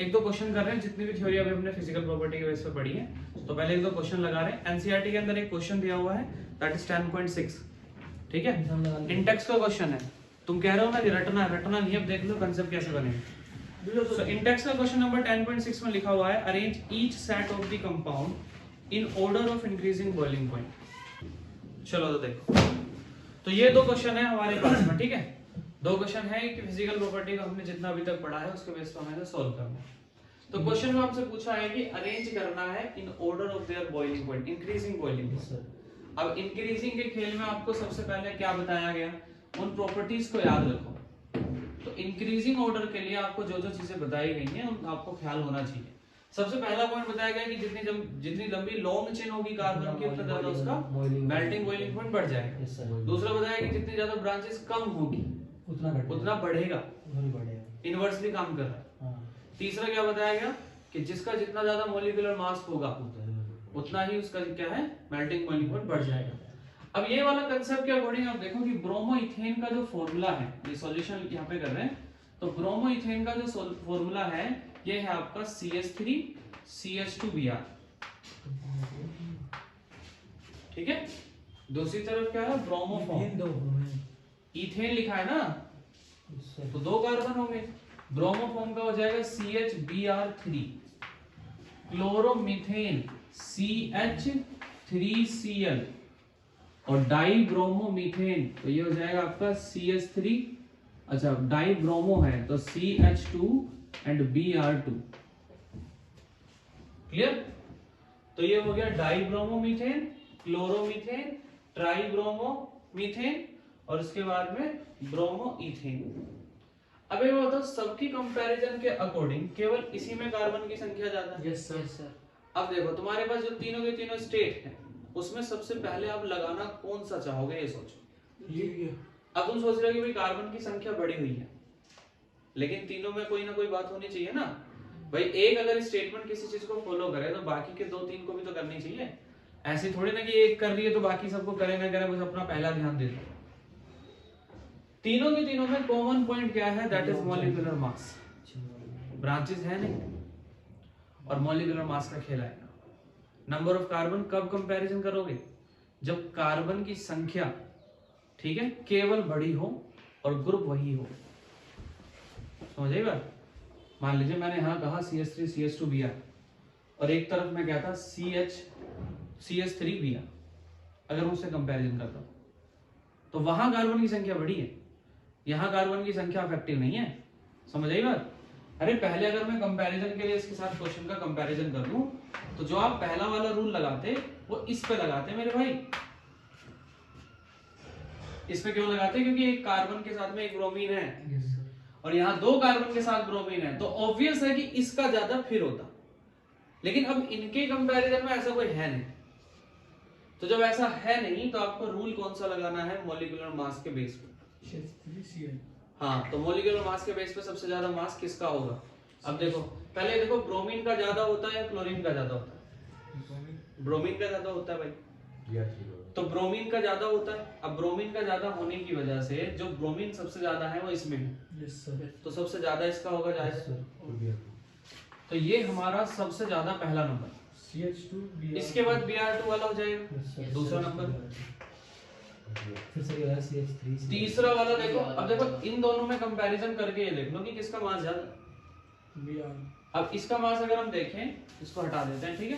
एक दो क्वेश्चन कर रहे हैं, जितनी भी थ्योरी अभी हमने फिजिकल प्रॉपर्टी के बेस पे पढ़ी है, तो पहले एक दो क्वेश्चन लगा रहे हैं। एनसीईआरटी के अंदर एक क्वेश्चन दिया हुआ है, दैट इज 10.6, ठीक है, इंडेक्स का क्वेश्चन है। तुम कह रहे हो ना कि रटना नहीं, अब देख लो कंसेप्ट कैसे बनेगा। सो इंडेक्स का क्वेश्चन नंबर 10.6 में लिखा हुआ है, arrange each set of the compound in order of increasing boiling point. चलो तो देखो, तो ये दो क्वेश्चन है हमारे पास में, ठीक है, दो क्वेश्चन है कि फिजिकल प्रॉपर्टी का हमने जितना अभी तक पढ़ा है उसके बेस पर हमें सॉल्व करना है। तो क्वेश्चन में हमसे पूछा है कि अरेंज करना है in order of their boiling point, increasing boiling point. अब इंक्रीजिंग के खेल में आपको सबसे पहले क्या बताया गया, उन प्रॉपर्टीज को याद रखो। तो इंक्रीजिंग ऑर्डर के लिए आपको जो जो चीजें बताई गई हैं उन आपको ख्याल होना चाहिए। सबसे पहला पॉइंट बताया गया कि जितनी लंबी लॉन्ग चेन होगी कार्बन की, उतना ज्यादा उसका मेल्टिंग बॉइलिंग पॉइंट बढ़ जाएगा। दूसरा बताया कि जितनी ज्यादा ब्रांचेस कम होगी उतना बढ़ेगा, इनवर्सली काम कर रहा है। तीसरा क्या बताया गया कि जिसका जितना ज्यादा मॉलिक्यूलर मास होगा उतना ही उसका क्या है, मेल्टिंग बॉइलिंग पॉइंट बढ़ जाएगा। अब ये वाला कंसेप्ट के अकॉर्डिंग आप देखो कि ब्रोमो इथेन का जो फॉर्मूला है, ये सॉल्यूशन यहाँ पे कर रहे हैं, तो ब्रोमो इथेन का जो फॉर्मूला है ये है आपका CH3 CH2Br, ठीक है। दूसरी तरफ क्या है, ब्रोमोफॉर्म, इथेन लिखा है ना, तो दो कार्बन होंगे, ब्रोमोफॉर्म का हो जाएगा CHBr3, क्लोरोमीथेन CH3Cl, और डाइब्रोमोमीथेन तो ये हो जाएगा आपका CH3, अच्छा डाइब्रोमो है तो CH2 एंड Br2, क्लियर। तो ये हो गया डाइब्रोमोमीथेन, क्लोरोमीथेन, ट्राइब्रोमोमीथेन और उसके बाद में ब्रोमोइथेन। अब ये बताओ सबकी कंपैरिजन के अकॉर्डिंग केवल इसी में कार्बन की संख्या ज्यादा है। Yes sir. अब देखो तुम्हारे पास जो तीनों के तीनों स्टेट है उसमें सबसे पहले आप लगाना कौन सा चाहोगे, ये सोचो। ये अब तुम सोच रहे हो कि भाई कार्बन की संख्या बढ़ी हुई है, लेकिन तीनों में कोई ना कोई बात होनी चाहिए ना भाई। एक अगर स्टेटमेंट किसी चीज को फॉलो करे तो बाकी के दो तीन को भी तो करनी चाहिए। ऐसे थोड़ी ना कि एक कर रही है तो बाकी सबको करे ना करे, बस अपना पहला ध्यान दे दो। तीनों के तीनों में कॉमन पॉइंट क्या है, that is molecular mass. Branches है नहीं और मॉलिक्यूलर मास का खेल आएगा। नंबर ऑफ कार्बन कब कंपैरिजन करोगे, जब कार्बन की संख्या, ठीक है, केवल बड़ी हो और ग्रुप वही हो। समझ आई बात। मान लीजिए मैंने यहां कहा CH3 CH2Br और एक तरफ मैं कहता CH3Br, अगर मैं उससे कंपैरिजन करता हूं तो वहां कार्बन की संख्या बड़ी है, यहां कार्बन की संख्या इफेक्टिव नहीं है। समझ आई बात। अरे पहले अगर मैं कंपैरिजन के लिए इसके साथ क्वेश्चन का कंपैरिजन कर लूं तो जो आप पहला वाला रूल लगाते वो इस पे लगाते मेरे भाई। इस पे क्यों लगाते, क्योंकि एक कार्बन के साथ में एक ब्रोमीन है और यहाँ दो कार्बन के साथ ब्रोमीन है, तो ऑब्वियस है कि इसका ज्यादा फिर होता। लेकिन अब इनके कंपैरिजन में ऐसा कोई है नहीं, तो जब ऐसा है नहीं तो आपको रूल कौन सा लगाना है, मॉलिक्यूलर मास के बेस पे। हाँ, तो मॉलिक्यूलर मास के बेस पे सबसे ज्यादा मास किसका होगा। अब देखो पहले देखो ब्रोमीन का ज्यादा होता है या क्लोरीन का ज्यादा होता है, ब्रोमीन का ज्यादा होता है भाई, तो ब्रोमीन का ज्यादा होता है। अब ब्रोमीन का ज्यादा होने की वजह से जो ब्रोमीन सबसे ज्यादा है वो इसमें है, तो सबसे ज्यादा इसका होगा जाएगा। तो ये हमारा सबसे ज्यादा पहला नंबर, CH2 इसके बाद Br2 वाला हो जाएगा दूसरा नंबर, फिर से क्या है CH3 तीसरा वाला देखो। अब देखो इन दोनों में कंपैरिजन करके ये देख लो कि किसका मास ज्यादा। अब इसका मास अगर हम देखें, इसको हटा देते हैं, ठीक है।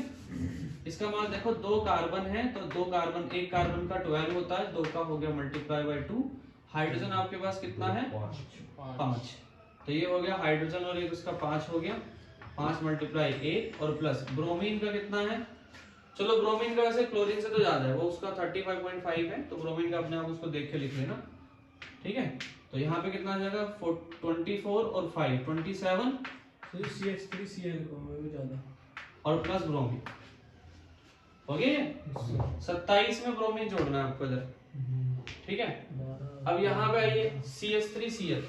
इसका मास देखो, दो कार्बन है तो दो कार्बन, एक कार्बन का 12 होता है, दो का हो गया मल्टीप्लाई बाय 2। हाइड्रोजन आपके पास कितना है, 5, तो ये हो गया हाइड्रोजन और एक उसका 5 हो गया, 5 मल्टीप्लाई 1 और प्लस ब्रोमीन का कितना है। चलो ब्रोमीन का वैसे क्लोरीन से तो ज्यादा है, वो उसका 35.5 है, तो ब्रोमीन का अपने आप उसको देख के लिख लेना, ठीक है। तो यहाँ पे कितना आ जाएगा 24 और 5 27, CH3Cl को ज्यादा और प्लस ब्रोमीन हो गया। 27 में ब्रोमीन जोड़ना है आपको इधर, ठीक है। अब यहाँ पे आइए CH3Cl।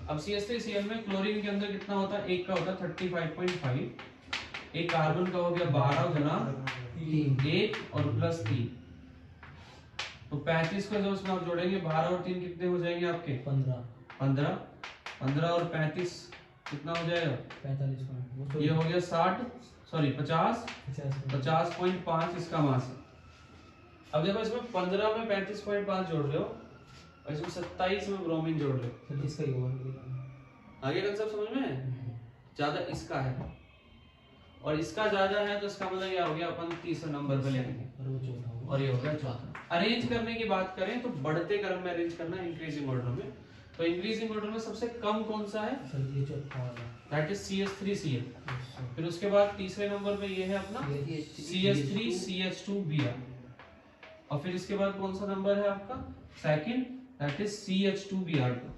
अब CH3Cl में क्लोरीन के अंदर कितना होता है, एक का होता है 35.5, एक कार्बन का हो गया 12 गुना 1 और प्लस 3, तो 35 को जो उसमें आप जोड़ेंगे 12 और 3 कितने हो जाएंगे आपके 15 15 और 35 कितना हो जाएगा? 45 पॉइंट, ये हो गया 60 सॉरी 50 50.5 इसका मास है। अब देखो इसमें 15 में 35.5 जोड़ रहे हो और इसमें 27 में ब्रोमीन जोड़ रहे हो। तो इसका ही होगा। आगे कंसेप्ट समझ में? ज्यादा इसका है और इसका ज्यादा है तो इसका मतलब क्या हो गया, अपन तीसरे नंबर पे ले आएंगे और वो चौथा होगा। और ये हो गया चौथा। अरेंज करने की बात करें तो बढ़ते क्रम में अरेंज करना है, इंक्रीजिंग ऑर्डर में। तो इंक्रीजिंग ऑर्डर में सबसे कम कौन सा है? सर ये चौथा वाला, दैट इज CH3Cl। फिर उसके बाद तीसरे नंबर पे ये है अपना CH3CH2Br और फिर इसके बाद कौन सा नंबर है आपका? सेकंड, दैट इज CH2Br2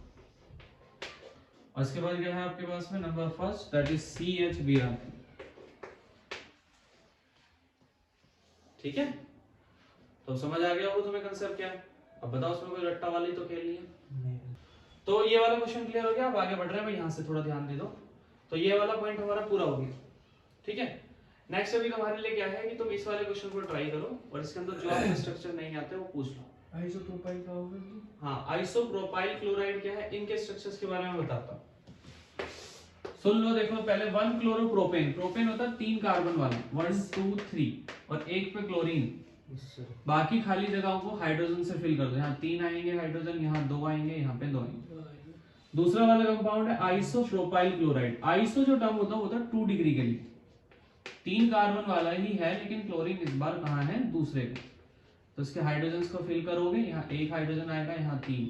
और इसके बाद क्या है आपके पास में number first, that is CHBr। ठीक है, तो समझ आ गया होगा तुम्हें कंसेप्ट क्या है। अब बताओ उसमें कोई रट्टा वाली तो खेल नहीं है। तो ये वाला क्वेश्चन क्लियर हो गया। अब आगे बढ़ रहे हैं, मैं यहाँ से थोड़ा ध्यान दे दो। तो ये वाला पॉइंट हमारा पूरा हो गया। ठीक है, नेक्स्ट अभी तुम्हारे लिए क्या है कि तुम इस वाले क्वेश्चन को ट्राई करो और इसके अंदर जो आपको स्ट्रक्चर नहीं आते वो पूछ लो। आइसोप्रोपाइल का होगा जी? हाँ, आइसोप्रोपाइल क्लोराइड क्या है, इनके स्ट्रक्चर्स के बारे में बताता हूँ। सुन लो, देखो पहले 1 क्लोरोप्रोपेन, प्रोपेन होता है 3 कार्बन वाला, 1 2 3 और एक पे क्लोरीन। बाकी खाली जगहों को हाइड्रोजन से फिल कर दो। यहाँ 3 आएंगे हाइड्रोजन, यहाँ 2 आएंगे, यहाँ पे 2 आएंगे। दूसरा वाला कंपाउंड है आइसोप्रोपाइल क्लोराइड। आइसो जो टर्म होता है वो होता है 2 डिग्री के लिए, 3 कार्बन वाला ही है लेकिन क्लोरीन इस बार कहाँ है? दूसरे पे। तो इसके हाइड्रोजन को फिल करोगे, यहाँ 1 हाइड्रोजन आएगा, यहाँ 3।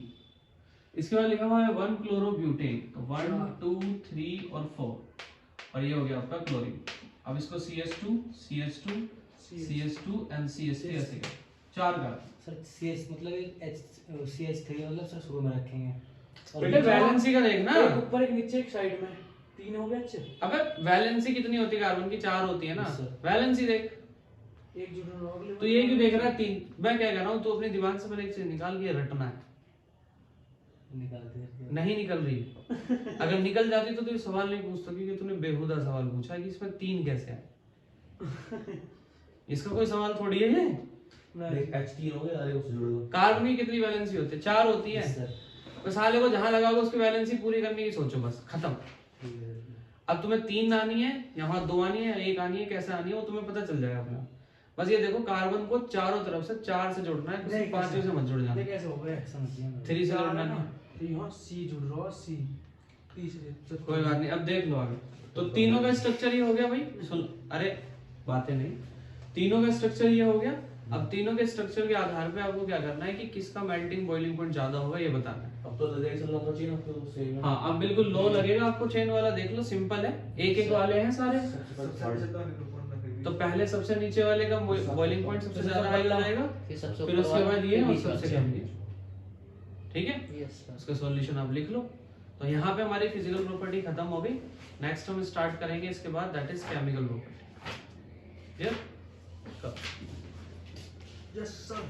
इसके बाद लिखा हुआ है 1 क्लोरोब्यूटेन, तो 1 2 3 और 4 और ये हो गया आपका क्लोरीन। अब इसको CH2 CH2 CH2 and CH3 ऐसे कर 4 कार्बन। सर CH मतलब एक CH3 मतलब सर शुरू में रखेंगे। बेटे वैलेंसी का देखना, एक ऊपर एक नीचे एक साइड में 3 हो गए अच्छे। अबे वैलेंसी कितनी होती है कार्बन की? 4 होती है ना। वैलेंसी देख, एक जुड़ना होगा। तो ये क्यों देख रहा है 3? मैं क्या कह रहा हूँ, तो अपने दिमाग से पहले एक चीज निकाल के रटना है। निकाल दे। नहीं निकल रही। अगर निकल जाती तो तू सवाल नहीं पूछता, क्योंकि तूने बेहुदा सवाल पूछा कि इसमें 3 कैसे आए। इसका कोई सवाल थोड़ी है ये। H3 हो गया, अरे उससे जोड़ दो। कार्बन की कितनी वैलेंसी होती है? 4 होती है। बस साले को जहां लगाओगे उसकी वैलेंसी पूरी करने की सोचो, बस खत्म। अब तुम्हें 3 आनी है, यहाँ 2 आनी है, 1 आनी है, कैसे आनी है वो तुम्हें पता चल जाएगा अपना। बस ये देखो कार्बन को चारों तरफ से 4 से जोड़ना है, किसी 5 से मत जुड़ जाना। कैसे हो गया? समझिए 3 से जोड़ना है। तो यहाँ C जुड़ रहा है, C तीसरे। कोई बात नहीं, अब देख लो आगे। तो तीनों का स्ट्रक्चर ये हो गया भाई। सुन, अरे बातें नहीं, तीनों का स्ट्रक्चर ये हो गया। अब तीनों के स्ट्रक्चर के आधार पे आपको क्या करना है कि किसका मेल्टिंग बॉइलिंग पॉइंट ज्यादा होगा ये बताना है। अब तो डायरेक्शन लगा चाहिए आपको उससे। हाँ, अब बिल्कुल लो लगेगा आपको चेन वाला। देख लो, सिंपल है, एक एक वाले हैं सारे। तो पहले सबसे नीचे वाले का बॉइलिंग पॉइंट सबसे ज्यादा हाई हो जाएगा, फिर उसके बाद ये और सबसे कम ये। ठीक है, उसका सॉल्यूशन आप लिख लो। तो यहाँ पे हमारी फिजिकल प्रॉपर्टी खत्म हो गई। नेक्स्ट हम स्टार्ट करेंगे इसके बाद, that is chemical property. Yes sir.